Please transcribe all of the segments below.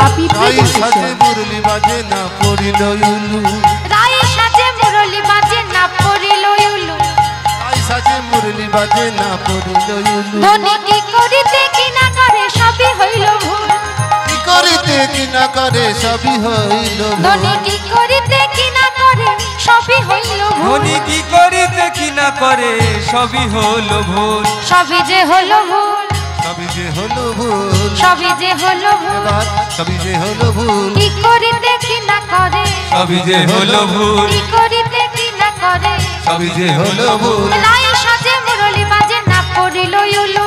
বাপি রাই সাজে মুরলি বাজে না পড়িল উলু রাই সাজে মুরলি বাজে না পড়িল উলু রাই সাজে মুরলি বাজে না পড়িল উলু ধনী কি করিতে কি না করে সবই হইল ভুল কি করিতে কি না করে সবই হইল ধনী কি করিতে কি না করে সবই হইল ভুল ধনী কি করিতে কি না করে সবই হলো ভুল সবই যে হলো ভুল সবই যে হলো ভুল সবই যে হলো ভুল এবার সবই যে হলো ভুল কি করিতে কি না করে সবই যে হলো ভুল কি করিতে কি না করে সবই যে হলো ভুল রাই সাজে মুরলি বাজে না পড়িল উলু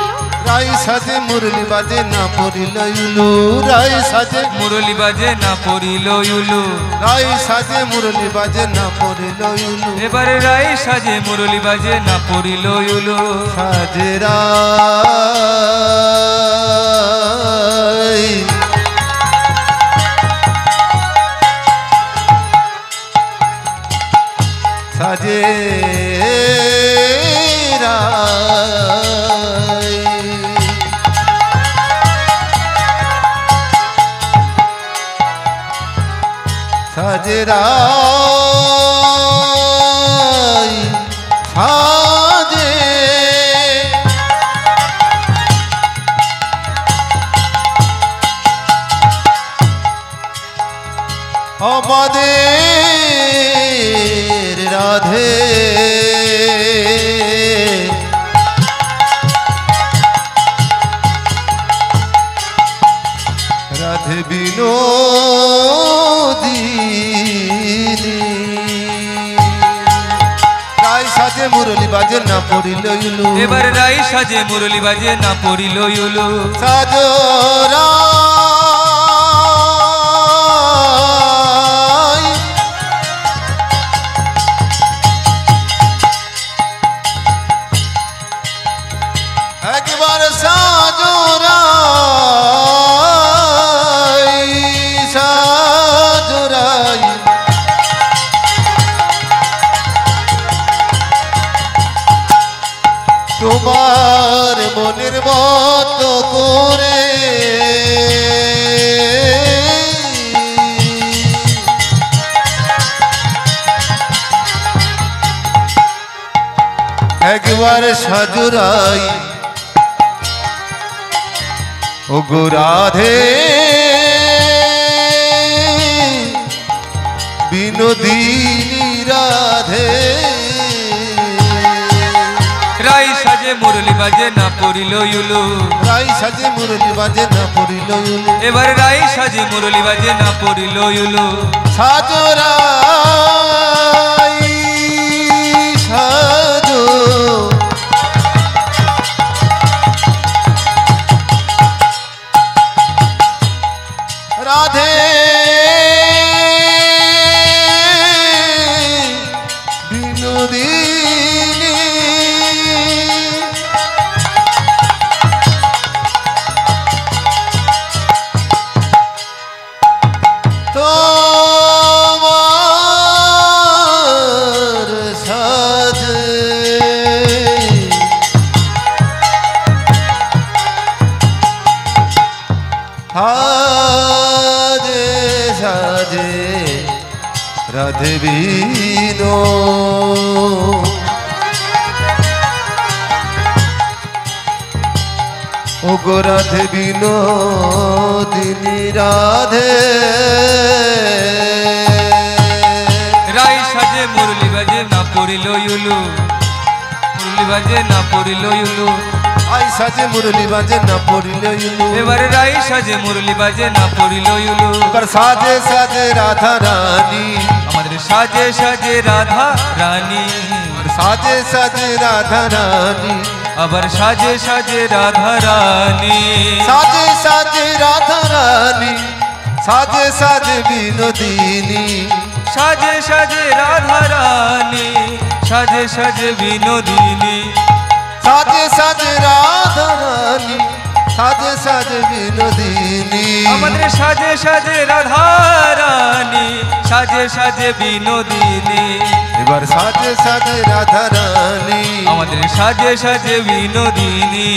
রাই সাজে মুরলি বাজে না পড়িল উলু রাই সাজে মুরলি বাজে না পড়িল উলু রাই সাজে মুরলি বাজে না পড়িল উলু এবারে রাই সাজে মুরলি বাজে না পড়িল উলু সাজে রাই সাজে রাই সাজে রাই সাজে আমাদের রাধে রাধে বিনোদিনী রাই সাজে মুরলি বাজে না পড়িল উলু এবারে রাই সাজে মুরলি বাজে না পড়িল উলু সাজো রাই একবার সাজো রাই সাজো রাই তোমার মনের মতো করে একবার সাজুরাই ও গো রাধে বিনোদিনী রাধে রাই সাজে মুরলি বাজে না পড়িল উলু রাই সাজে মুরলি বাজে না পড়িল উলু এবারে রাই সাজে মুরলি বাজে না পড়িল উলু সাজো রাই সাজো রাধে বিনোদিনী তোমার সাজে সাজে সাজে রাধে বিনো ও গো রাধে বিনোদিনী রাধে রাই সাজে মুরলি বাজে না পড়িল উলু মুরলি বাজে না পড়িল উলু আই সাজে মুরলি বাজে না পড়িল উলু এবারে রাই সাজে মুরলি বাজে না পড়িল উলু এবার সাজে সাজে রাধা রানী আমাদের সাজে সাজে রাধা রানী সাজে সাজে রাধা রানী আবার সাজে সাজে রাধা রানী সাজে সাজে রাধা রানী সাজে সাজে বিনোদিনী সাজে সাজে রাধা রানী সাজে সাজে বিনোদিনী সাজে সাজে রাধা রানী সাজে সাজে বিনোদিনী আমাদের সাজে সাজে রাধা রানী সাজে সাজে বিনোদিনী এবার সাজে সাজে রাধা রানী আমাদের সাজে সাজে বিনোদিনী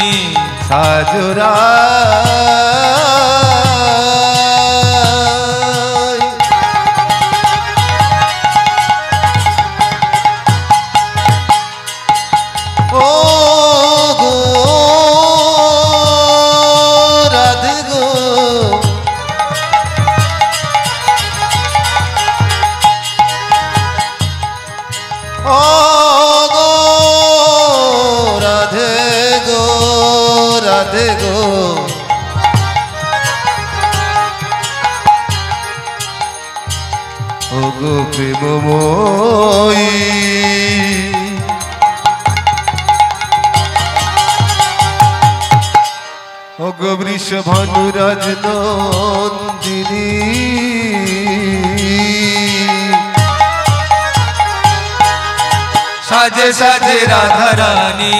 সাজো রাই ওগো প্রেমময়ী ওগো বৃষভানুরাজ নন্দিনী সাজে সাজে রাধা রানী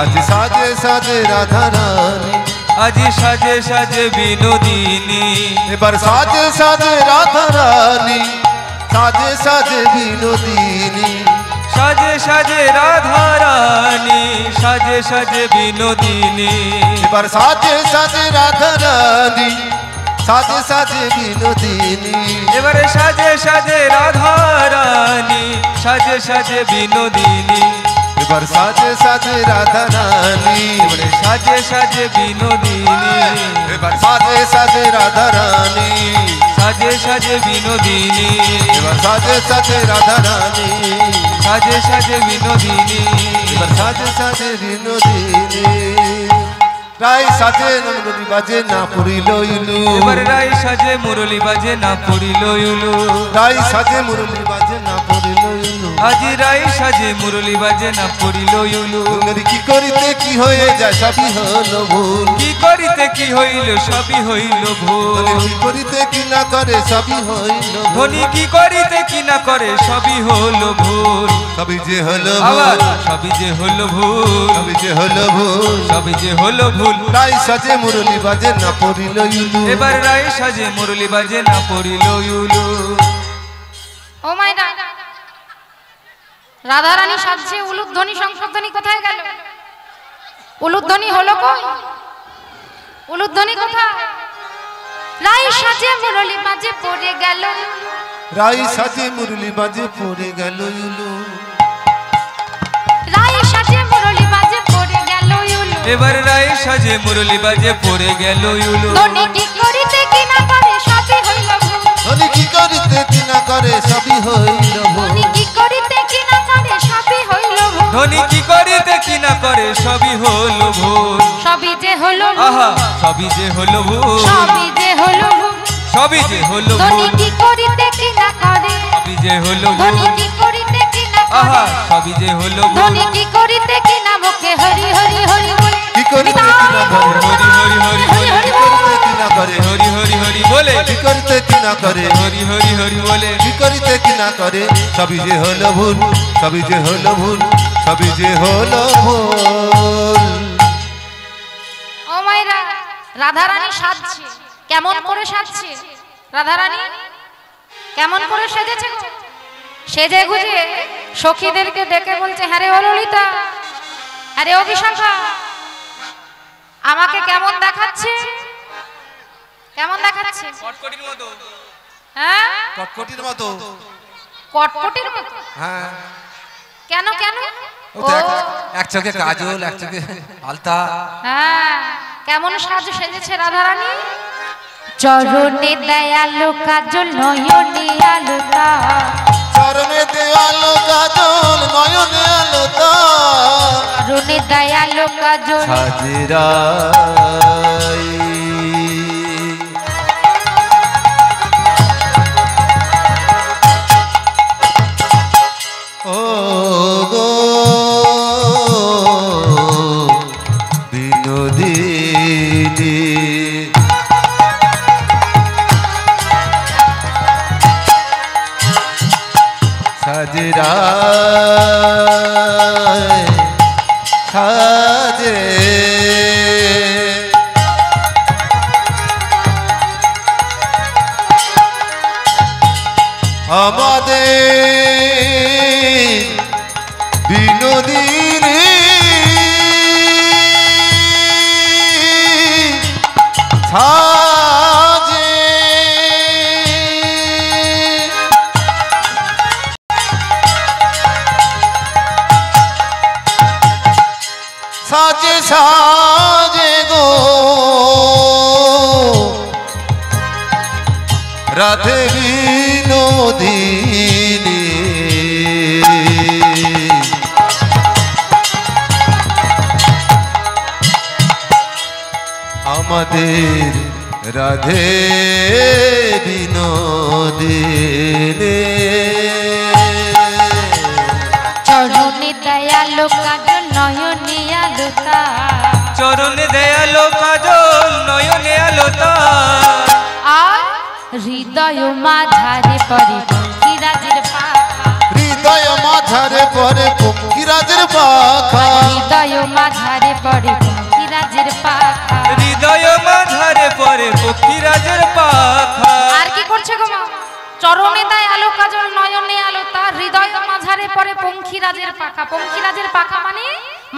আজ সাজে সাজে রাধা রানী আজ সাজে সাজে বিনোদিনী এবার সাজে সাজে রাধা রানী সাজে সাজে বিনোদিনী সাজে সাজে রাধা রানী সাজে সাজে বিনোদিনী এবার সাজে সাজে রাধা রানী সাজে সাজে বিনোদিনী এবারে সাজে সাজে রাধা রানী সাজে সাজে বিনোদিনী এবার সাজে সাজে রাধা রানী এবারে সাজে সাজে বিনোদিনী এবার সাজে সাজে রাধা রানী সাজে সাজে বিনোদিনী এবার সাজে সাজে রাধা রানী সাজে সাজে বিনোদিনী এবার সাজে সাজে বিনোদিনী রাই সাজে মুরলি বাজে না পড়িল ইলু এবার রাই সাজে মুরলি বাজে না পড়িল ইলু রাই সাজে মুরলি বাজে না পড়িল ইলু আজি রাই সাজে মুরলি বাজে না পড়িল ইলু তুমি কি করিতে কি হয়ে যায় সবই হলো ভুল কি করিতে কি হইল সবই হইল ভুল তুমি কি করিতে কি না করে সবই হইল ভুল ধনী কি করিতে কি না করে সবই হলো ভুল সবই যে হলো আবার ভুল সবই যে হলো ভুল সবই যে হলো ভুল সবই যে হলো ভুল রাই সাজে মুরলি বাজে না পড়িল ইলু এবার রাই সাজে মুরলি বাজে না পড়িল ইলু ও মাই গড রাধা রানী সাজছে উলুধ্বনি সংশোধনী কোথায় গেল উলুধ্বনি হলো কই উলুধ্বনি কোথায় রাই সাজে মুরলি বাজে পড়ে গেল রাই সাজে মুরলি বাজে পড়ে গেল ইলু রাই সাজে মুরলি বাজে পড়ে গেল ইলু এবার রাই সাজে মুরলি বাজে পড়ে গেল ইলু ধনী কি করিতে কি না করে সবই হইল ভুল ধনী কি করিতে কি না করে সবই হইল ভুল ধনী কি করিতে কি না করে সবই হইল ভুল ধনী কি করিতে কি না করে সবই হলো ভুল সবই যে হলো আহা সবই যে হলো ভুল সবই যে হলো ভুল সবই যে হলো ধনী ভুল কি করিতে কি না করে সবই যে হলো ধনী ভুল কি করিতে কি না আহা করে সবই যে হলো ভুল ধনী কি করিতে কি না মুখে হরি হরি হরি বলে কি করিতে কি না করে হরি হরি হরি হরি হরি কি করিতে কি না করে হরি হরি হরি বলে কি করিতে কি না করে হরি হরি হরি বলে কি করিতে কি না করে সবই যে হলো ভুল সবই যে হলো ভুল সবই যে হলো ভুল ও মাইরা রাধা রানী সাজছে কেমন করে সাজছে রাধা রানী কেমন করে সেজেছে গো? সেজে গুজে সখীদেরকে ডেকে বলছে হ্যাঁ রে ও ললিতা হ্যাঁ রে ও বিশাখা আমাকে কেমন দেখাচ্ছে কেমন দেখাচ্ছে কটকটির মতো হ্যাঁ কটকটির মতো কটকটির মতো হ্যাঁ কেন কেন ও তো এক চোখে কাজল এক চোখে আলতা হ্যাঁ কেমন সাজ সেজেছে রাধা রানী চরণে দয়ালু কাজল নয়নে আলোতা চরণে দেয়ালো কাজল নয়নে আলোতা চরণে দয়ালু কাজল হাজিরাই ও গো বিনোদিনী সাজরায় সাজে আমাদের বিনোদিনী সাজে সাজে সাজে গো রাধে বিনোদিনী আমাদের রাধে বিনোদিনী হৃদয় মাঝারে পরে পঙ্খিরাজের পাখা হৃদয় মাঝারে পরে পঙ্খিরাজের পাখা হৃদয় মাঝারে পরে পঙ্খিরাজের পাখা হৃদয় মাঝারে পরে পক্ষীরাজের পাখা। আর কি করছে গো মা? চরণে তাই আলো কাজল নয়নে আলো তার হৃদয় মাঝারে পরে পঙ্খিরাজের পাখা। পঙ্খিরাজের পাখা মানে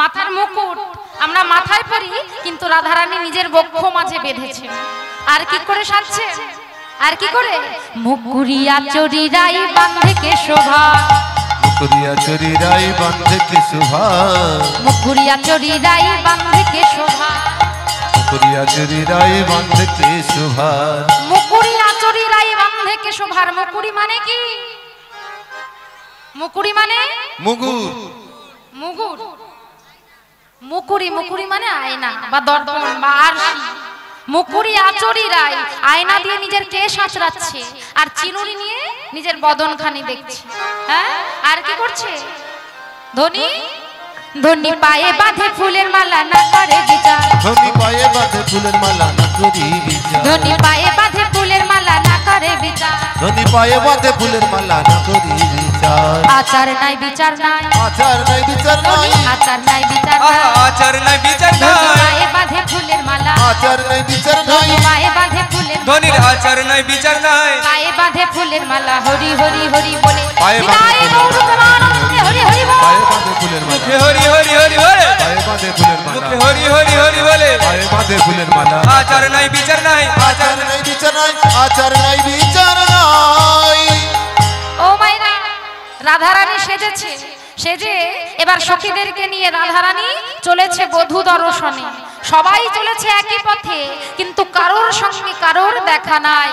মাথার মুকুট, আমরা মাথায় পরি, কিন্তু রাধারানী নিজের বক্ষ মাঝে বেঁধেছে। আর কি করে সাজছে? আর কি করে? মুকুরিয়া চরিরাই বাঁধে কে শোভা মুকুরিয়া চরিরাই বাঁধে কে শোভা মুকুরিয়া চরিরাই বাঁধে কে শোভা মুকুরিয়া চরিরাই বাঁধে কে শোভা মুকুরিয়া চরিরাই বাঁধে কে শোভার মুকুরি মানে কি? মুকুরি মানে মুগুর মুগুর মুকুরি মুকুরি মানে আয়না বা দর্পণ বা আরশি। মুকুরি আচরি রায় আয়না দিয়ে নিজের কেশ আঁচড়াচ্ছে আর চিনুরি নিয়ে নিজের বদনখানি দেখছে। হ্যাঁ, আর কি করছে? ধনী ধনী পায়ে বাঁধে ফুলের মালা না করে বিচার ধনী পায়ে বাঁধে ফুলের মালা না করি বিচার ধনী পায়ে বাঁধে ফুলের মালা না করে বিচার ধনী পায়ে বাঁধে ফুলের মালা না করি বিচার আচার নাই বিচার নাই আচার নাই বিচার নাই আচার নাই বিচার নাই আচার নাই বিচার ধনী নাই পায়ে বাঁধে ফুলের মালা আচার নাই বিচার নাই ধনী পায়ে বাঁধে ফুলের ধনির আচার নাই বিচার নাই পায়ে বাঁধে ফুলের মালা হরি হরি হরি বলে পায়ে বাঁধে বিদায় গৌর প্রেমানন্দে হরি হরি বল। পায়ে বাঁধে ফুলের মালা মুখে হরি হরি হরি বলে পায়ে বাঁধে ফুলের মালা মুখে হরি হরি হরি বলে পায়ে বাঁধে ফুলের মালা আচার নাই বিচার নাই আচার নাই বিচার নাই আচার নাই বিচার নাই ও মাইরা, রাধারানী সেজেছে, সেজে এবার সখীদেরকে নিয়ে রাধারানী চলেছে বধূ দর্শনে। সবাই চলেছে একই পথে, কিন্তু কারোর সঙ্গে কারোর দেখা নাই।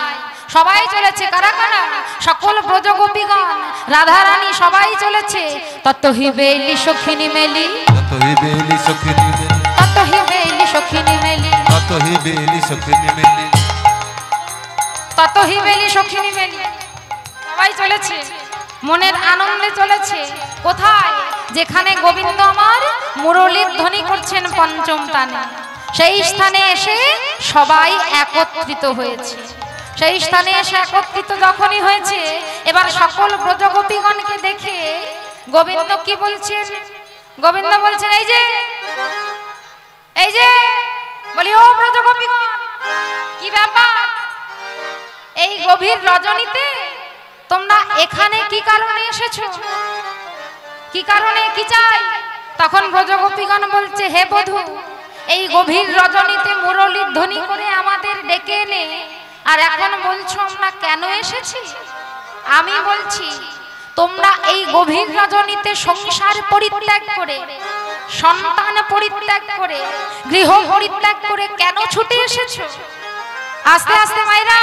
সবাই চলেছে কারা কারা? সকল ব্রজগোপীগণ, রাধারানী সবাই চলেছে। তত হিবেলি সখিনী মেলি তত হি বেলি সখিনী মেলি তত হিবেলি সখিনী মেলি তত হি বেলি সখিনী মেলি তত হিবেলি সখিনী মেলি সবাই চলেছে, মনের আনন্দে চলেছে। কোথায়? যেখানে গোবিন্দ আমার মুরলীর ধ্বনি করছেন পঞ্চম তানে, সেই স্থানে এসে সবাই একত্রিত হয়েছে। সেই স্থানে এসে একত্রিত যখনই হয়েছে, এবার সকল ব্রজগোপীগণকে দেখে গোবিন্দ কি বলছেন? গোবিন্দ বলছেন, এই যে এই যে বলি, ও ব্রজগোপীগণ, কি ব্যাপার? এই গভীর রজনীতে তোমরা এখানে কি কারণে এসেছো? কি কারণে, কি চাই? তখন ব্রজগোপীগণ বলছে, হে বধূ, এই গভীর রজনীতে মুরলীর ধ্বনি করে আমাদের ডেকে এনে আর এখন বলছো আমরা কেন এসেছি? আমি বলছি, তোমরা এই গভীর রজনীতে সংসার পরিত্যাগ করে, সন্তান পরিত্যাগ করে, গৃহ পরিত্যাগ করে কেন ছুটে এসেছো? আস্তে আস্তে মাইরা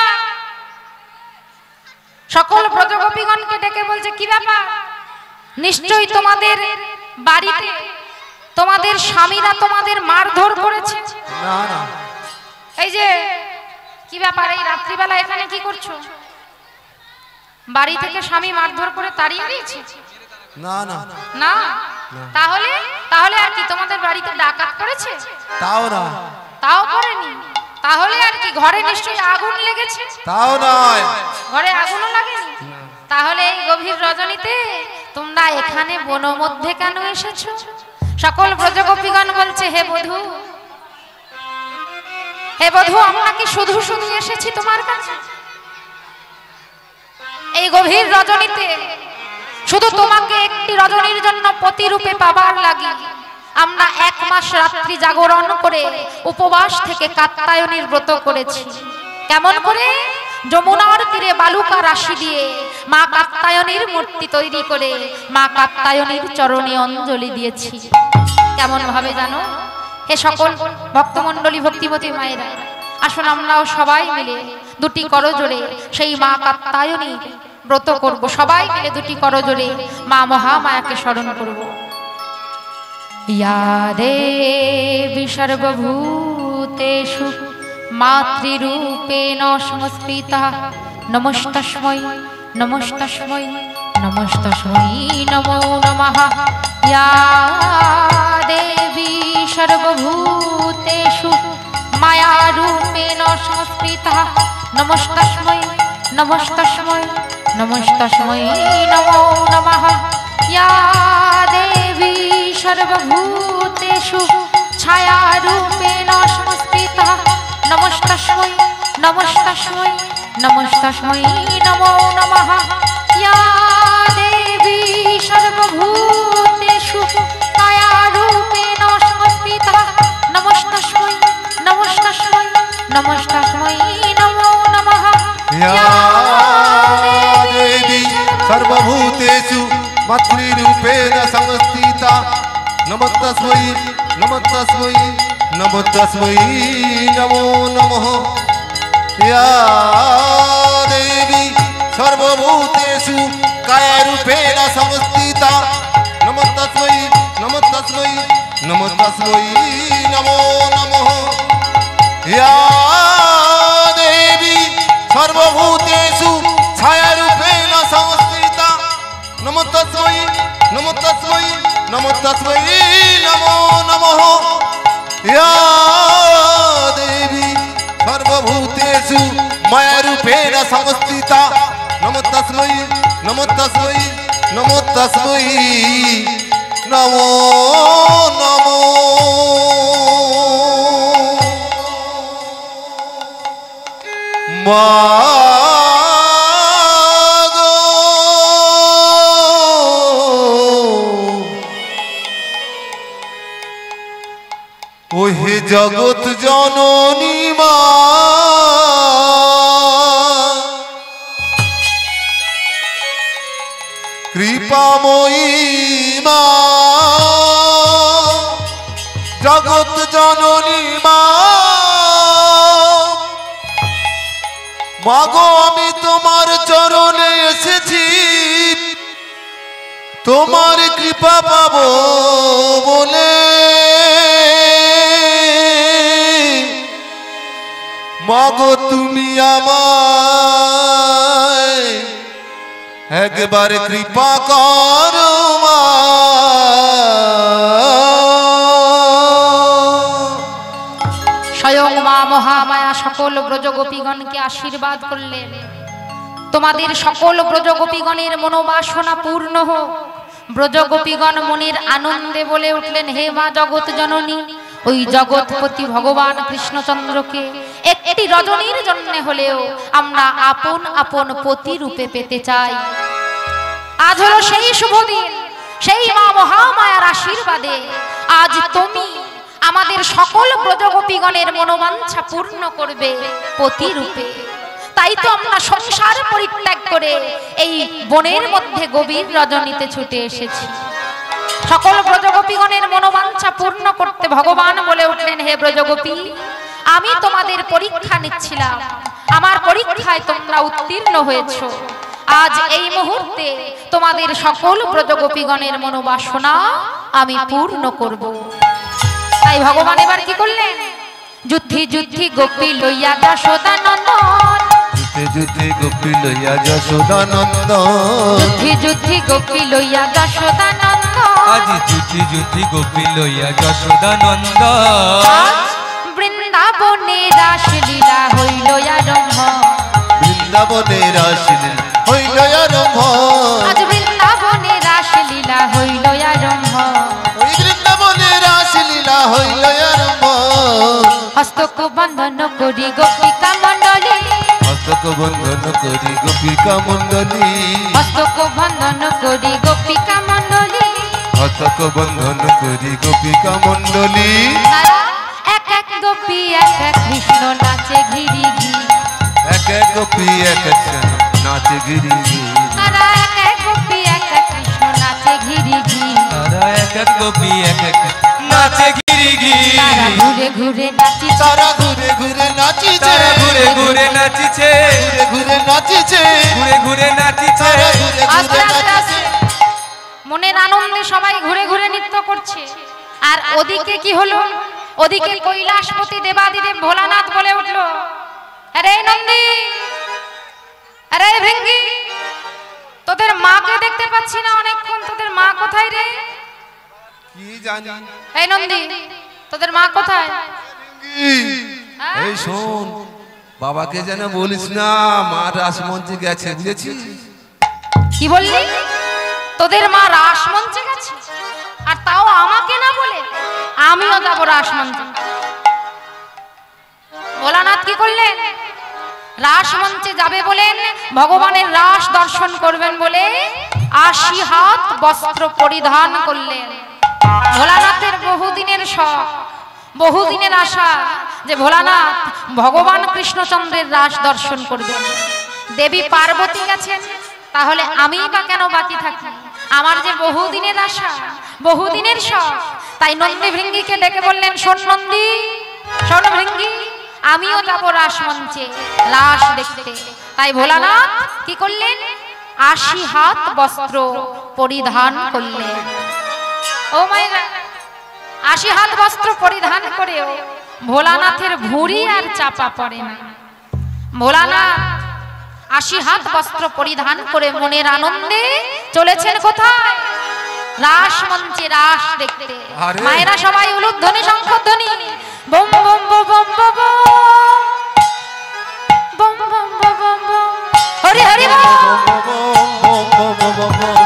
সকল ব্রজগোপীগণকে ডেকে বলছে, কি ব্যাপার? নিশ্চয়ই তোমাদের বাড়িতে তোমাদের স্বামীরা তোমাদের মারধর করেছে। না না এই যে কি ব্যাপার, এই রাত্রিবেলা এখানে কি করছো? বাড়ি থেকে স্বামী মারধর করে তাড়িয়ে দিয়েছে? না না না। তাহলে তাহলে আর কি, তোমাদের বাড়িতে ডাকাত করেছে? তাও না তাও করেনি। তাহলে আর কি, ঘরে নিশ্চয়ই আগুন লেগেছে? তাও নয় ঘরে আগুনও লাগেনি। তাহলে এই গভীর রজনীতে তোমরা এখানে বন মধ্যে কেন এসেছো? সকল ব্রজগোপীগণ বলছে, হে বধূ, হে বধূ, আমরা কি শুধু শুধু এসেছি তোমার কাছে? এই গভীর রজনীতে শুধু তোমাকে একটি রজনীর জন্য প্রতিরূপে পাবার লাগি আমরা 1 মাস রাত্রি জাগরণ করে উপবাস থেকে কাত্যায়নীর ব্রত করেছি। কেমন করে? যমুনার তীরে বালুকা রাশি দিয়ে মা কাত্যায়নীর মূর্তি তৈরি করে মা কাত্যায়নীর চরণে অঞ্জলি দিয়েছি। কেমন ভাবে জানো? হে সকল ভক্তমণ্ডলী, ভক্তিমতী মায়েরা, আসুন আমরাও সবাই মিলে 2টি করজোড়ে সেই মা কাত্যায়নীর ব্রত করব। সবাই মিলে 2টি করজোড়ে মা মহামায়াকে স্মরণ করব। ইয়া দেবী সর্বভূতেষু মাতৃরূপেণ সংস্কৃতা নমস্তস্मै নমস্তস্मै নমস্তস্मै নমো নমঃ। ইয়া দেবী সর্বভূতেষু মায়ারূপেণ সংস্কৃতা নমস্তস্मै নমস্তস্मै নমস্তস্मै নমো নমঃ या देवी सर्वभूतेषु छायारूपेण संस्थिता नमस्तस्मै नमस्तस्मै नमस्तस्मै नमो नमः या देवी सर्वभूतेषु कायारूपेण संस्थिता नमस्तस्मै नमस्तस्मै नमस्तस्मै नमो नमः या देवी सर्वभूतेषु मातृरूपेण संस्थिता नमस्तस्मै नमस्तस्मै नमस्तस्मै नमो नमः या देवी सर्वभूतेषु कायरूपेण संस्थिता नमस्तस्मै नमस्तस्मै नमस्तस्मै नमो नमः या देवी सर्वभूतेषु छायारूपेण संस्थिता नमस्तस्मै नमस्तस्मै नमस्तस्मै नमो नमः या देवी सर्वभूतेषु मायारूपेण संस्थिता नमस्तस्मै नमस्तस्मै नमस्तस्मै नमो नमः ওহে জগৎ জননী মা কৃপাময়ী মা জগৎ জননী মা মাগো আমি তোমার চরণে এসেছি তোমার কৃপা পাবো বলে মাগো তুমি আমায় একবার কৃপা করো মা স্বয়ং মা মহামায়া সকল ব্রজগোপীগণকে আশীর্বাদ করলেন তোমাদের সকল ব্রজগোপীগণের মনোবাসনা পূর্ণ হোক। ব্রজগোপীগণ মনের আনন্দে বলে উঠলেন, হে মা জগৎ জননী, ওই জগৎপতি ভগবান কৃষ্ণচন্দ্রকে একটি রজনীর জন্য হলেও আমরা আপন আপন পতি রূপে পেতে চাই। আজ হলো সেই শুভ দিন, সেই মা মহামায়ার আশীর্বাদে আজ তুমি আমাদের সকল ব্রজগোপীগণের মনোবাঞ্ছা পূর্ণ করবে পতি রূপে। তাই তো আমরা সংসার পরিত্যাগ করে এই বনের মধ্যে গভীর রজনীতে ছুটে এসেছি। সকল ব্রজগোপীগণের মনোবাঞ্ছা পূর্ণ করতে ভগবান বলে উঠলেন, হে ব্রজগোপী, আমি তোমাদের পরীক্ষা নিচ্ছিলাম, আমার পরীক্ষায় তোমরা উত্তীর্ণ হয়েছো। আজ এই মুহূর্তে তোমাদের সকল ব্রজগোপীগণের মনোবাসনা আমি পূর্ণ করব। তাই ভগবান এবার কি করলেন? যুদ্ধি যুদ্ধি গোপী লইয়া যশোদানন্দন, যুদ্ধে যুদ্ধে গোপী লইয়া যশোদানন্দন, যুদ্ধি যুদ্ধি গোপী লইয়া যশোদানন্দন, আজি যুদ্ধি যুদ্ধি গোপী লইয়া যশোদানন্দন, বৃন্দাবনে রাসলীলা হইল আরম্ভ, বৃন্দাবনে রাসলীলা হইল আরম্ভ, আজ বৃন্দাবনে রাসলীলা হইল আরম্ভ, ওই বৃন্দাবনে রাসলীলা হইল আরম্ভ, হস্তক বন্ধন করি গোপিকা মণ্ডলী, হস্তক বন্ধন করি গোপিকা মণ্ডলী, হস্তক বন্ধন করি গোপিকা মণ্ডলী, হস্তক বন্ধন করি গোপিকা মণ্ডলী, তারা এক এক গোপী এক এক কৃষ্ণ নাচে ঘিরি ঘি, এক এক গোপী এক এক নাচে গিরি গিরি, তারা এক এক গোপী এক এক কৃষ্ণ নাচে ঘিরি ঘি, তারা এক এক গোপী এক এক নাচে গিরি গিরি, তারা ঘুরে ঘুরে নাচিছে, তারা ঘুরে ঘুরে নাচিছে, তারা ঘুরে ঘুরে নাচিছে, ঘুরে ঘুরে নাচিছে, ঘুরে ঘুরে নাচিছে, তারা ঘুরে আস্তে ঘুরে আস্তে নাচিছে। আস্তে মনের আনন্দে সবাই ঘুরে ঘুরে নৃত্য করছে। আর ওদিকে কি হলো? ওদিকে কৈলাসপতি দেবাদিদেব ভোলানাথ বলে উঠলো, আরে নন্দী, আরে ভৃঙ্গি, তোদের মাকে দেখতে পাচ্ছি না অনেকক্ষণ, তোদের মা কোথায় রে? কি জানি এই নন্দী, তোদের মা কোথায়? এই শোন, বাবাকে যেন বলিস না মা রাসমঞ্চে গেছে, বুঝেছিস? কি বললি? তোদের মা রাসমঞ্চে গেছে, আর তাও আমাকে না বলে আমিও যাবো রাসমঞ্চে। ভোলানাথ কি করলেন? রাসমঞ্চে যাবে বলেন, ভগবানের রাস দর্শন করবেন বলে ৮০ হাত বস্ত্র পরিধান করলেন। ভোলানাথের বহুদিনের শখ, বহুদিনের আশা যে ভোলানাথ ভগবান কৃষ্ণচন্দ্রের রাস দর্শন করবেন। দেবী পার্বতী গেছেন, তাহলে আমি বা কেন বাকি থাকি? আমার যে বহুদিনের আশা, বহুদিনের শখ। তাই নন্দী ভৃঙ্গিকে ডেকে বললেন, শোন নন্দী, শোন ভৃঙ্গি, আমিও যাব রাসমঞ্চে রাস দেখতে। তাই ভোলানাথ কি করলেন? ৮০ হাত বস্ত্র পরিধান করলেন। ও মায়েরা, ৮০ হাত বস্ত্র পরিধান করেও ভোলানাথের ভুঁড়ি আর চাপা পড়ে না। ভোলানাথ ৮০ হাত বস্ত্র পরিধান করে মনের আনন্দে চলেছেন কোথায়? রাসমঞ্চে রাস দেখতে। মায়েরা সবাই উলুধ্বনি শঙ্খধ্বনি, বম বম বম বম বম বম বম বম বম, হরি হরি বম বম বম বম বম বম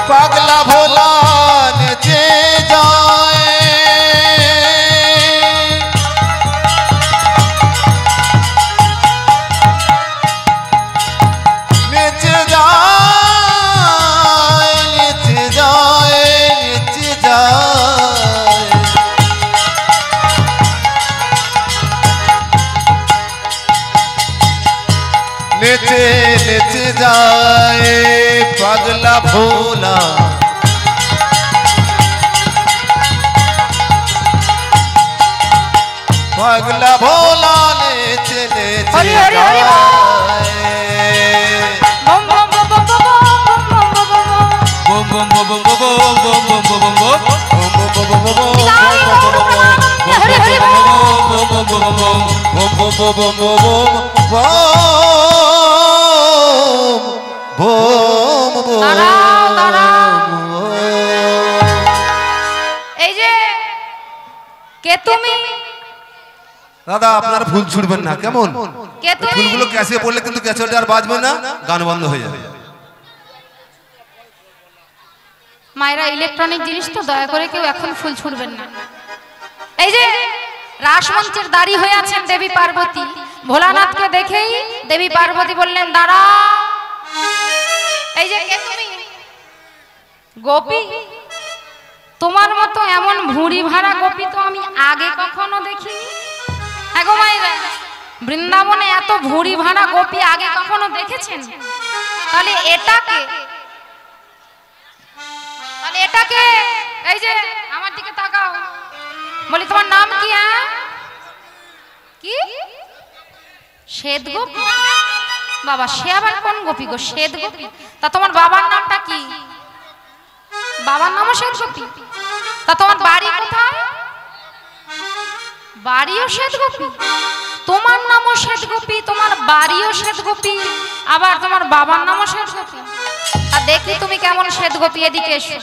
পাগলা ভোলা নেচে যায়, নেচে যায়, নেচে যায়, নেচে যায়, নেচে নেচে যায় পাগলা ভোলা। পাগলা ভোলা নেচে নেচে যায়, বম বম বম বম বম বম বম বম এই যে কে তুমি? দাদা আপনারা ফুল ছুড়বেন না, কেমন? কে তুমি? ফুলগুলো ক্যাসে পড়লে কিন্তু ক্যাসেটে আর বাজবে না, গান বন্ধ হয়ে যাবে। মায়েরা ইলেকট্রনিক জিনিস তো, দয়া করে কেউ এখন ফুল ছুড়বেন না। এই যে রাসমঞ্চের দাঁড়ি হয়ে আছেন দেবী পার্বতী। ভোলানাথকে দেখেই দেবী পার্বতী বললেন, দাঁড়া। এই যে কে তুমি? গোপী। তোমার মতো এমন ভুঁড়ি ভাড়া গোপী তো আমি আগে কখনো দেখিনি। হ্যাঁ গো মায়েরা, বৃন্দাবনে এত ভুঁড়ি ভাড়া গোপী আগে কখনো দেখেছেন? তাহলে এটাকে, তাহলে এটাকে, এই যে আমার দিকে তাকাও, বলি তোমার নাম কি? কি? শ্বেত গোপী? বাবা, সে আবার কোন গোপী গো? শ্বেত গোপী? তা তোমার বাবার নামটা কি? বাবার নামও শ্বেত গোপী? তা তোমার বাড়ি কোথায়? বাড়িও শ্বেত গোপী? তোমার নামও শ্বেত গোপী, তোমার বাড়িও শ্বেত গোপী, আবার তোমার বাবার নামও শ্বেত গোপী। তা দেখি তুমি কেমন শ্বেত গোপী, এদিকে এসো।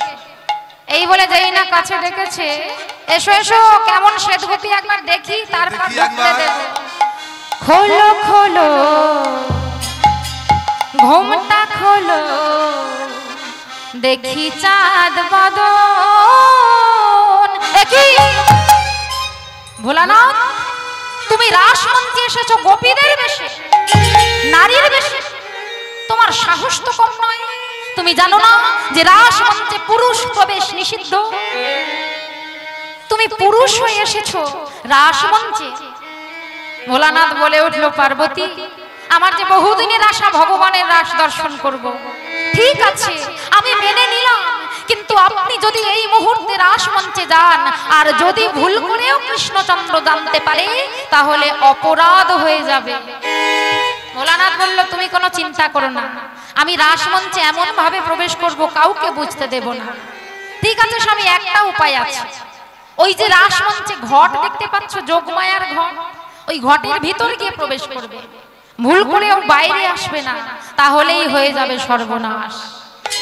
এই বলে যেই না কাছে ডেকেছে, এসো এসো, কেমন শ্বেত গোপী একবার দেখি, তারপর ঢুকতে দেব। খোলো খোলো ঘোমটা খোলো, দেখি চাঁদ বদন। দেখি ভোলানাথ, তুমি রাসমঞ্চে এসেছো গোপীদের বেশে, নারীর বেশে। তোমার সাহস তো কম নয়। তুমি জানো না যে রাসমঞ্চে পুরুষ প্রবেশ নিষিদ্ধ? তুমি পুরুষ হয়ে এসেছো রাসমঞ্চে। ভোলানাথ বলে উঠল, পার্বতী, আমার যে বহুদিনের আশা ভগবানের রাস দর্শন করব, ঠিক আছে আমি মেনে নিলাম, কিন্তু কিন্তু আপনি যদি এই মুহূর্তে রাসমঞ্চে যান আর যদি ভুল করেও কৃষ্ণচন্দ্র জানতে পারে তাহলে অপরাধ হয়ে যাবে। ভোলানাথ বলল তুমি কোনো চিন্তা করো না, আমি রাসমঞ্চে এমন ভাবে প্রবেশ করব কাউকে বুঝতে দেব না। ঠিক আছে স্বামী, একটা উপায় আছে। ওই যে রাসমঞ্চে ঘট দেখতে পাচ্ছ, যোগমায়ার ঘট, ওই ঘটের ভিতর গিয়ে প্রবেশ করবে, ভুল করেও বাইরে আসবে না, তাহলেই হয়ে যাবে সর্বনাশ।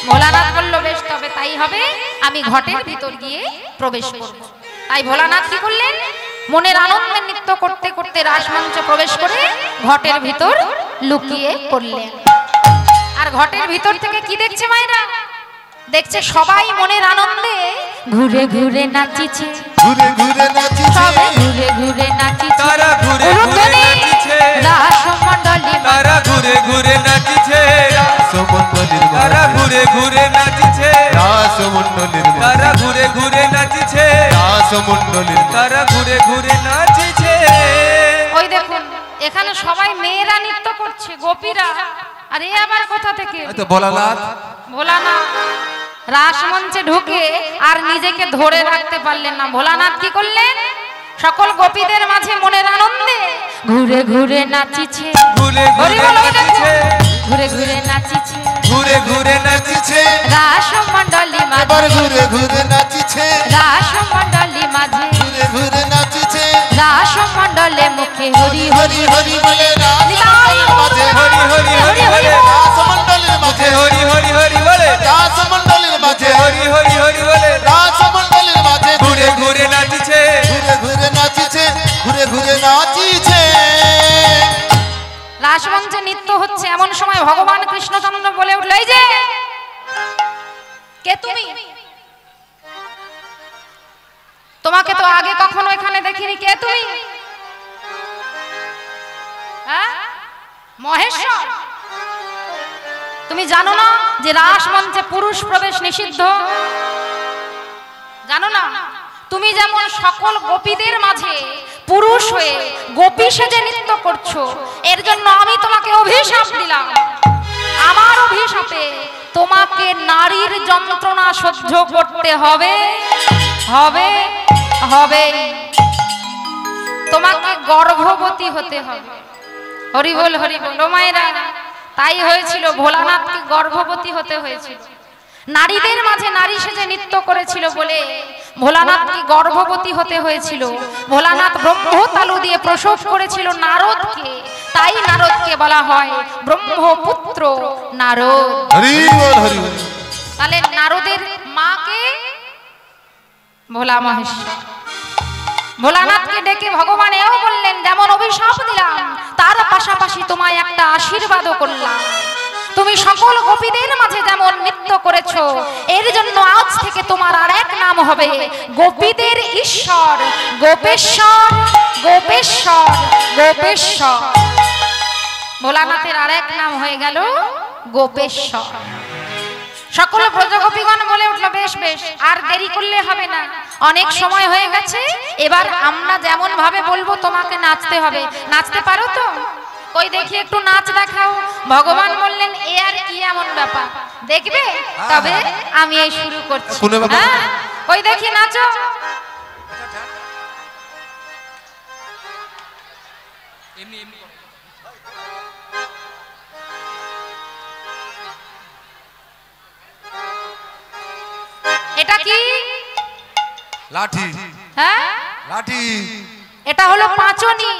ভোলানাথ বলল বেশ, তবে তাই হবে, আমি ঘটের ভিতর গিয়ে প্রবেশ করব। তাই ভোলানাথ কি করলেন, মনের আনন্দে নৃত্য করতে করতে রাসমঞ্চে প্রবেশ করে ঘটের ভিতর লুকিয়ে পড়লেন। আর ঘটের ভিতর থেকে কি দেখছে মায়েরা? দেখছে সবাই মনের আনন্দে ঘুরে ঘুরে নাচিছে, ঘুরে ঘুরে নাচিছে, সবাই ঘুরে ঘুরে নাচিছে, তারা ঘুরে ঘুরে নাচিছে, রাসমণ্ডলী তারা ঘুরে ঘুরে নাচিছে, রাসমণ্ডলীর তারা ঘুরে ঘুরে নাচিছে, রাসমণ্ডলীর তারা ঘুরে ঘুরে নাচিছে, রাসমণ্ডলীর তারা ঘুরে ঘুরে নাচিছে। ওই দেখুন এখানে সবাই মেয়েরা নৃত্য করছে, গোপীরা। আর এ আবার কোথা থেকে? তো ভোলানাথ। ভোলানাথ রাসমঞ্চে ঢুকে আর নিজেকে ধরে রাখতে পারলেন না। ভোলানাথ কি করলেন, সকল গোপীদের মাঝে মনের আনন্দে ঘুরে ঘুরে নাচিছে, ঘুরে ঘুরে নাচিছে, ঘুরে ঘুরে নাচিছে, ঘুরে ঘুরে নাচিছে, রাসমণ্ডলী এবার মাঝে, ঘুরে ঘুরে নাচিছে, রাসমণ্ডলী মাঝে, ঘুরে ঘুরে নাচিছে, রাসমণ্ডলে মুখে হরি হরি হরি বলে রাসমণ্ডলীর মাঝে, হরি হরি হরি বলে, রাসমণ্ডলীর মাঝে, হরি হরি হরি বলে, রাসমণ্ডলীর মাঝে, হরি হরি হরি বলে, রাসমণ্ডলীর মাঝে ঘুরে ঘুরে নাচিছে, ঘুরে ঘুরে নাচিছে, ঘুরে ঘুরে নাচিছে। রাসমঞ্চে নৃত্য হচ্ছে, এমন সময় ভগবান কৃষ্ণচন্দ্র বলে উঠল, এই যে কে তুমি? তোমাকে তো আগে কখনো এখানে দেখিনি, কে তুমি? হ্যাঁ, মহেশ্বর। তুমি জানো না যে রাসমঞ্চে পুরুষ প্রবেশ নিষিদ্ধ? জানো না? তুমি যেমন সকল গোপীদের মাঝে পুরুষ হয়ে গোপী সেজে নৃত্য করছো, এর জন্য আমি তোমাকে অভিশাপ দিলাম। আমার অভিশাপে তোমাকে নারীর যন্ত্রণা সহ্য করতে হবে, হবে, হবে। তোমাকে গর্ভবতী হতে হবে। হরি বল, হরি বল। ও মায়েরা, তাই হয়েছিল, ভোলানাথকে গর্ভবতী হতে হয়েছিল। নারীদের মাঝে নারী সেজে নৃত্য করেছিল বলে ভোলানাথকে গর্ভবতী হতে হয়েছিল। ভোলানাথ ব্রহ্মতালু দিয়ে প্রসব করেছিল নারদকে, তাই নারদকে বলা হয় ব্রহ্মপুত্র নারদ। হরি বল, হরি বল। তাহলে নারদের মাকে ভোলা মহেশ্বর। ভোলানাথকে ডেকে ভগবান এও বললেন, যেমন অভিশাপ দিলাম তার পাশাপাশি তোমায় একটা আশীর্বাদও করলাম। তুমি সকল গোপীদের মাঝে যেমন নৃত্য করেছো, এর জন্য আজ থেকে তোমার আর এক নাম হবে গোপীদের ঈশ্বর, গোপেশ্বর, গোপেশ্বর, গোপেশ্বর। ভোলানাথের আর এক নাম হয়ে গেল গোপেশ্বর। সকল ব্রজগোপীগণ বলে উঠল, বেশ বেশ, আর দেরি করলে হবে না, অনেক সময় হয়ে গেছে, এবার আমরা যেমন ভাবে বলবো তোমাকে নাচতে হবে। নাচতে পারো তো? কই দেখি একটু নাচ দেখাও। ভগবান বললেন, এ আর কি এমন ব্যাপার, দেখবে? তবে আমি এই শুরু করছি। হ্যাঁ, কই দেখি নাচো। এটা কি? লাঠি। হ্যাঁ, লাঠি। এটা হলো পাঁচনি।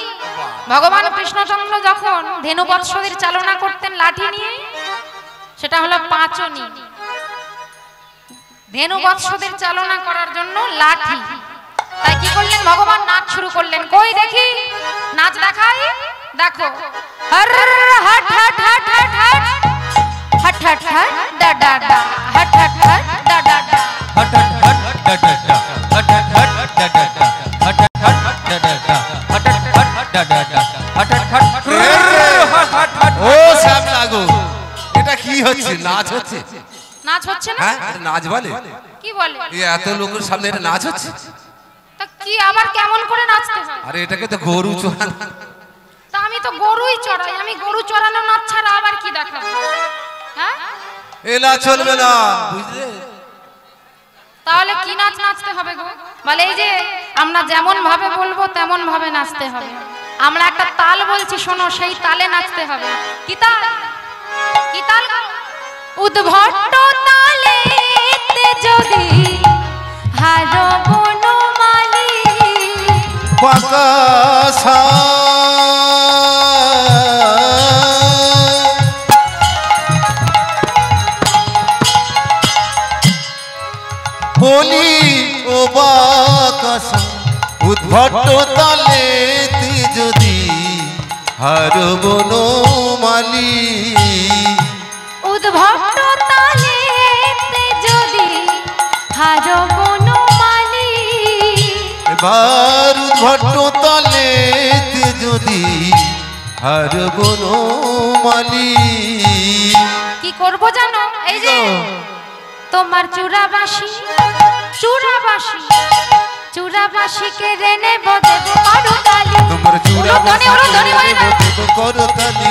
ভগবান কৃষ্ণচন্দ্র যখন ধেনু বৎসদের চালনা করতেন লাঠি নিয়ে, সেটা হলো পাঁচনি। ধেনু বৎসদের চালনা করার জন্য লাঠি। তাই কি করলেন, ভগবান নাচ শুরু করলেন। কই দেখি, নাচ দেখাই। দেখো, হর হট হট হট হট হট হট হট হট ডা ডা ডা, হট হট হট ডা ডা ডা, হট হট হট ডা ডা ডা, হট হট হট ডা ডা ডা, হট হট হট ডা ডা ডা, হট হট হট ডা ডা ডা, হট হট হট হট হট হট। ও শ্যাম লাগো, এটা কি হচ্ছে? নাচ হচ্ছে? নাচ হচ্ছে না? হ্যাঁ, এটা নাচ বলে? কি বলে? এই এত লোকের সামনে এটা নাচ হচ্ছে? তা কি আবার কেমন করে নাচতে হয়? আরে এটাকে তো গরু চড়ানো। তা আমি তো গরুই চড়াই, আমি গরু চড়ানো নাচ ছাড়া আবার কি দেখাবো? হ্যাঁ, এ না চলবে না, বুঝলে? তাহলে কি নাচ নাচতে হবে গো? বলে এই যে আমরা যেমন ভাবে বলবো তেমন ভাবে নাচতে হবে। আমরা একটা তাল বলছি শোনো, সেই তালে নাচতে হবে। কি তাল? কি তাল? উদ্ভট তালেতে যদি হারো বনমালী পাকা বলি ও বাকাশা উদ্ভট তালেতে যদি হার বনমালী উদ্ভট তালেতে যদি হারো বনমালী এবার উদ্ভট তালেতে যদি হার বনমালী কি করব জানো? এই যে তোমার চূড়াবাসী চূড়াবাসী চূড়াবাসীকে রেনে বদেব করতালি। তোমার চূড়াবাসী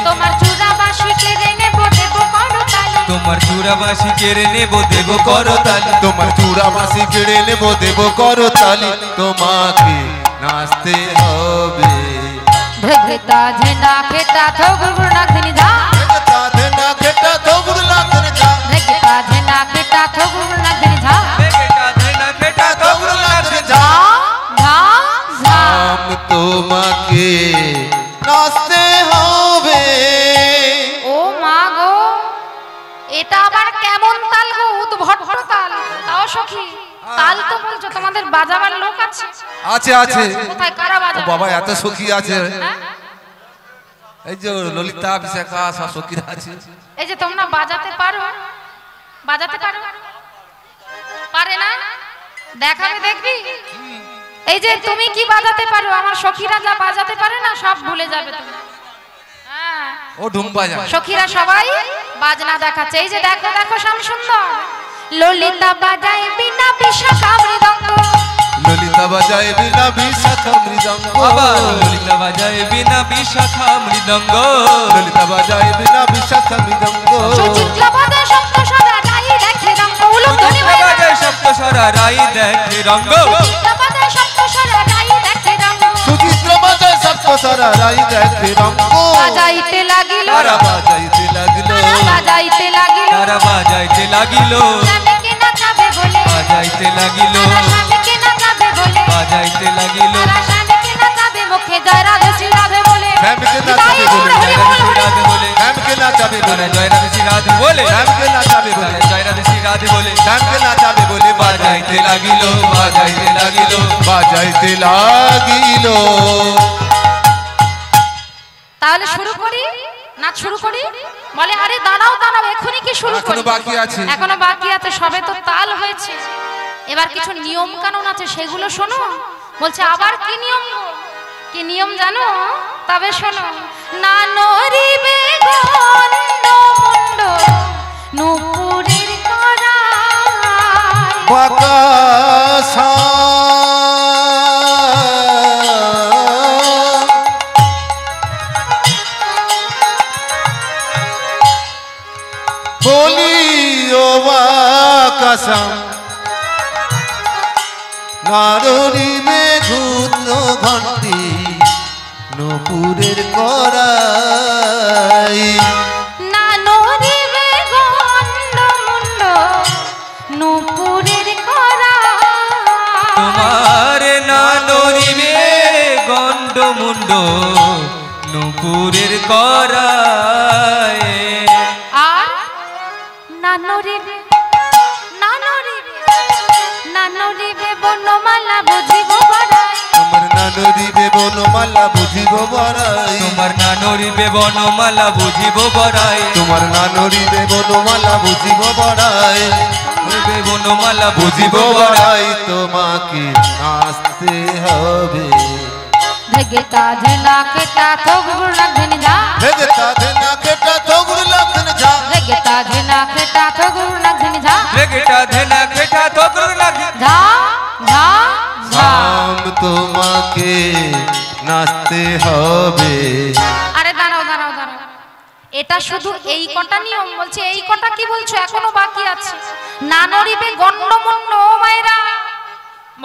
তোমার চূড়াবাসীকে রেনে বদেব করতালি। তোমার চূড়াবাসী কেড়ে নেব দেব করতালি। তোমার চূড়াবাসী কেড়ে নেব দেব করতালি। তোমাকে নাচতে হবে। ভেগতা ঝেনা খেতা থগুর নাগনি ধা ভেগতা ঝেনা খেতা থগুর নাগনি ধা ভেগতা ঝেনা খেতা থগুর নাগনি ধা বেটা ধেনা বেটা থগুর নাগনি ধা ধা ধা। তোমাকে নাচতে হবে। ও মা গো, এটা আবার কেমন তাল গো? উদ্ভট তাল। তাও সখী তাল তো বলছো, তোমাদের বাজাবার লোক আছে? আছে আছে। কোথায় কারা বাজাবে? বাবা এত সখী আছে, হ্যাঁ? এই যে ললিতা বিশাখা সব সখীরা আছে। এই যে তোমরা বাজাতে পারো? বাজাতে পারো? পারে না? দেখাবে দেখবি? এই যে তুমি কি বাজাতে পারো? আমার সখীরা যা বাজাতে পারে না সব ভুলে যাবে তুমি। হ্যাঁ, ও ঢুম্বা যায়। সখীরা সবাই বাজনা দেখাচ্ছে। এই যে দেখো দেখো শ্যাম সুন্দর ললিতা বাজায় বিনা বিশাখা মৃদঙ্গ। ললিতা বাজায় বিনা বিশাখা মৃদঙ্গ। আবার ললিতা বাজায় বিনা বিশাখা মৃদঙ্গ। ললিতা বাজায় বিনা বিশাখা মৃদঙ্গ। সুচিত্রা বাজায় সপ্তস্বরা রাই দেখে রঙ্গ। উলুধ্বনি সুচিত্রা বাজায় সপ্তস্বরা রাই দেখে রঙ্গ। সুচিত্রা বাজায় সপ্তস্বরা রাই দেখে রঙ্গ। সুচিত্রা বাজায় সপ্তস্বরা রাই দেখে রঙ্গ। বাজাইতে লাগিল তারা বাজাইতে লাগলো। বাজাইতে লাগিল তারা বাজাইতে লাগিল। স্বামীকে নাচাবে বলে বাজাইতে লাগিল। স্বামীকে নাচাবে বলে বাজাইতে লাগিল। স্বামীকে নাচাবে মুখে জয় রাধে শ্রী রাধে বলে। শ্যামকে নাচাবে বলে। জয় রাধে শ্রী রাধে বলে। শ্যামকে নাচাবে বলে। জয় রাধে শ্রী রাধে বলে। শ্যামকে নাচাবে বলে। জয় রাধে শ্রী রাধে বলে। শ্যামকে নাচাবে বলে বাজাইতে লাগিল। বাজাইতে লাগিল। বাজাইতে লাগিল। তাহলে শুরু করি, নাচ শুরু করি। বলে আরে দাঁড়াও দাঁড়াও, এখনই কি শুরু করি? এখনো বাকি আছে। এখনো বাকি আছে, সবে তো তাল হয়েছে। এবার কিছু নিয়ম কানুন আছে, সেগুলো শোনো। বলছে আবার কি নিয়ম? কি নিয়ম জানো? তবে শোনো। না নরিবে গণ্ড মুন্ড নুপুরের করায়। বাকাশা বলি ও বাকাশা নাররিবে ঘূর্ণ ঘণ্টি নূপুরের করাই। না নরিবে গণ্ড মুন্ড নুপুরের করায়। তোমার না নরিবে গণ্ড মুন্ড নুপুরের করায়। আর না নরিবে না নরিবে না নরিবে বনমালা বুঝিব বড়াই। তোমার নানরিবে বনমালা বুঝিব বড়াই। তোমার না নরিবে বনমালা বুঝিব বড়াই। তোমার নানরিবে বনমালা বুঝিব বড়াই। নরিবে বনমালা বুঝিব বুঝিব বড়াই। বড়াই। তোমাকে নাচতে হবে। ভেগেতা ঝেনা খেতা থগুর নাগনি ধা ভেগতা ধেনা খেটা থগুর লাগন যা। ভেগেতা ঝেনা খেতা থগুর নাগনি ধা রেগেটা ধেনা খেটা তগর লাগে। ধা ধা ধা। আম তোমাকে নাচতে হবে। আরে দাঁড়াও দাঁড়াও দাঁড়াও, এটা শুধু এই কটা নিয়ম বলছে, এই কটা কি বলছো, এখনো বাকি আছে। না নড়িবে গণ্ডমুণ্ড। ও মায়েরা,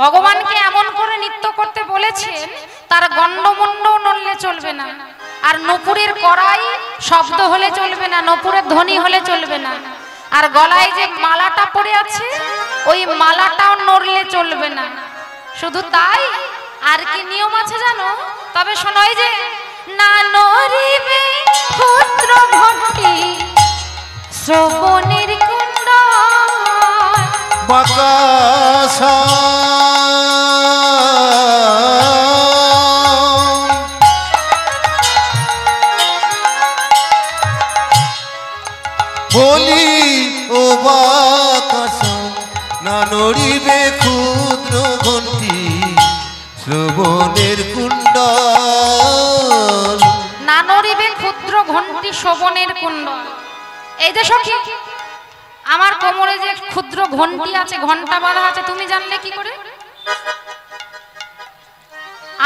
ভগবানকে এমন করে নৃত্য করতে বলেছেন তার গণ্ডমুণ্ড নড়লে চলবে না, আর নূপুরের কড়াই শব্দ হলে চলবে না, নূপুরের ধ্বনি হলে চলবে না, আর গলায় যে মালাটা পড়ে আছে ওই মালাটাও নড়লে চলবে না। শুধু তাই, আর কি নিয়ম আছে জানো? তবে শোনো, এই যে না নড়িবে ক্ষুদ্র ঘণ্টি শ্রবণের কুণ্ড বাকাশা বলি ও বাকাশা না নড়িবে ক্ষুদ্র ঘণ্টি শ্রবণের কুণ্ডল। না নড়িবে ক্ষুদ্র ঘণ্টি শ্রবণের কুণ্ডল। এই যে সখী, আমার কোমরে যে ক্ষুদ্র ঘণ্টি আছে, ঘণ্টা বাঁধা আছে, তুমি জানলে কি করে?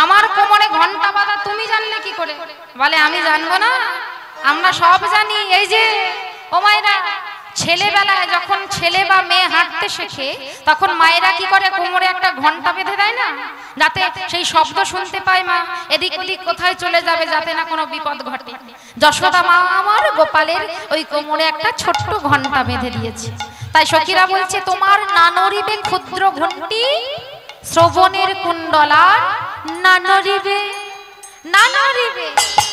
আমার কোমরে ঘণ্টা বাঁধা তুমি জানলে কি করে? বলে আমি জানবো না, আমরা সব জানি। এই যে ও মায়েরা, ছেলেবেলায় যখন ছেলে বা মেয়ে হাঁটতে শেখে তখন মায়েরা কি করে, কোমরে একটা ঘণ্টা বেঁধে দেয় না, যাতে সেই শব্দ শুনতে পায় মা এদিক ওদিক কোথায় চলে যাবে, যাতে না কোনো বিপদ ঘটে। যশোদা মা আমার গোপালের ওই কোমরে একটা ছোট্ট ঘণ্টা বেঁধে দিয়েছে। তাই সখীরা বলছে, তোমার না নড়িবে ক্ষুদ্র ঘণ্টি শ্রবণের কুণ্ডলার না নড়িবে, না নড়িবে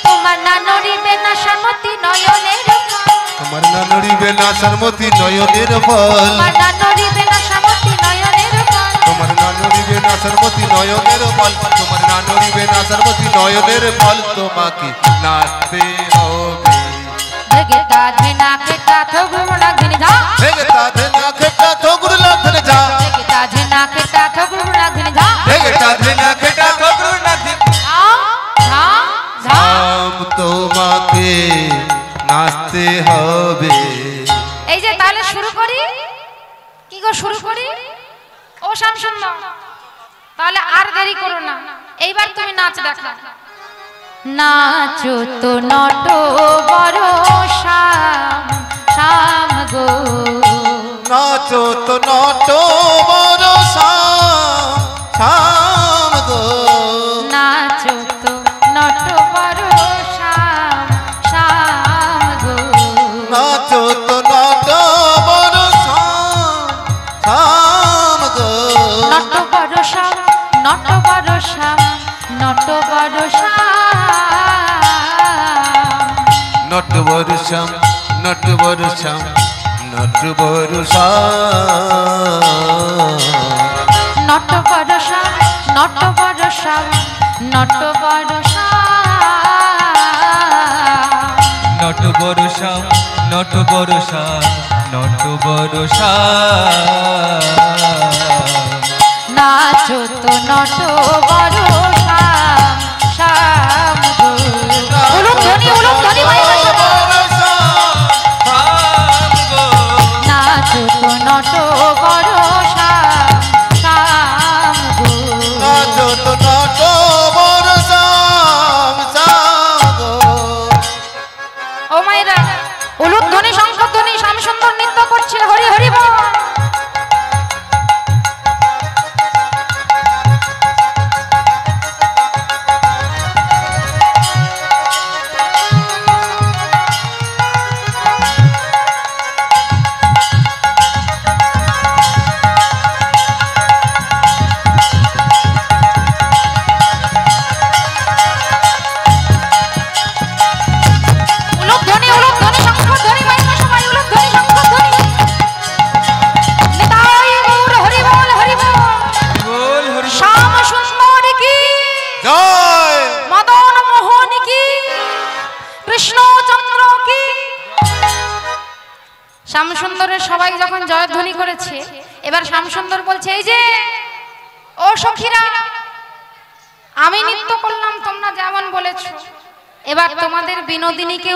তোমার, না নড়িবে না শামতি নয়নের ফল, তোমার না নড়িবে না শামতি নয়নের ফল, তোমার না নড়িবে না শামতি নয়নের ফল, তোমার না নড়িবে না শামতি নয়নের ফল, তোমার না নড়িবে না শামতি নয়নের ফল। তোমাকে নাচতে হবে। ভেগেতা ধেনা খেতা থগুর লাগনে যা, ভেগেতা ধেনা খেতা থগুর লাগনে যা, ভেগেতা ধেনা খেতা থগুর লাগনে যা, ভেগেতা ধেনা খেতা থগুর লাগনে যা যা যা। তোমাকে নাচতে হবে। এই যে তাহলে শুরু করি, কি গো শুরু করি? ও শামসুন্দর, তাহলে আর দেরি করো না, এইবার তুমি নাচ দেখা। নাচো তো নট বড় শ্যাম শ্যাম গো, নাচো তো নট বড় শ্যাম শ্যাম গো, নাচো তো নট বড় শ্যাম শ্যাম গো, নাচো তো নট বড় শ্যাম শ্যাম গো, নট বড় শ্যাম, নট বড় শ্যাম, নট বড় শ্যাম, নট বড় শ্যাম, নট বড় শ্যাম, নট বড় শ্যাম, নট বড় শ্যাম, নট বড় শ্যাম, নট বড় শ্যাম, নট বড় শ্যাম, নট বড় শ্যাম, নট বড় শ্যাম। নাচো তো নট বড় শ্যাম শ্যাম গো। উলুক ধ্বনি, উলুক ধ্বনি বাইরে শোনো। নাচো তো নট বড় শ্যাম শ্যাম গো, নাচো তো নট বড় শ্যাম শ্যাম গো। ও মায়েরা, উলুক ধ্বনি, শঙ্খ ধ্বনি, শ্যামসুন্দর নৃত্য করছে, হরি হরি বল। উলুক ধ্বনি, উলুক ধ্বনি, শঙ্খ ধ্বনি বাইরে সবাই, উলুক ধ্বনি, শঙ্খ ধ্বনি। নিতাই গৌর হরি বল, হরি বল। বল হরি বল। শ্যাম সুন্দর কি জয়, মদন মোহন কি, কৃষ্ণচন্দ্র কি। শ্যামসুন্দরের সবাই যখন জয়ধ্বনি করেছে, এবার শ্যামসুন্দর বলছে, এই যে ও সখীরা, আমি নৃত্য করলাম তোমরা যেমন বলেছো, এবার তোমাদের বিনোদিনীকে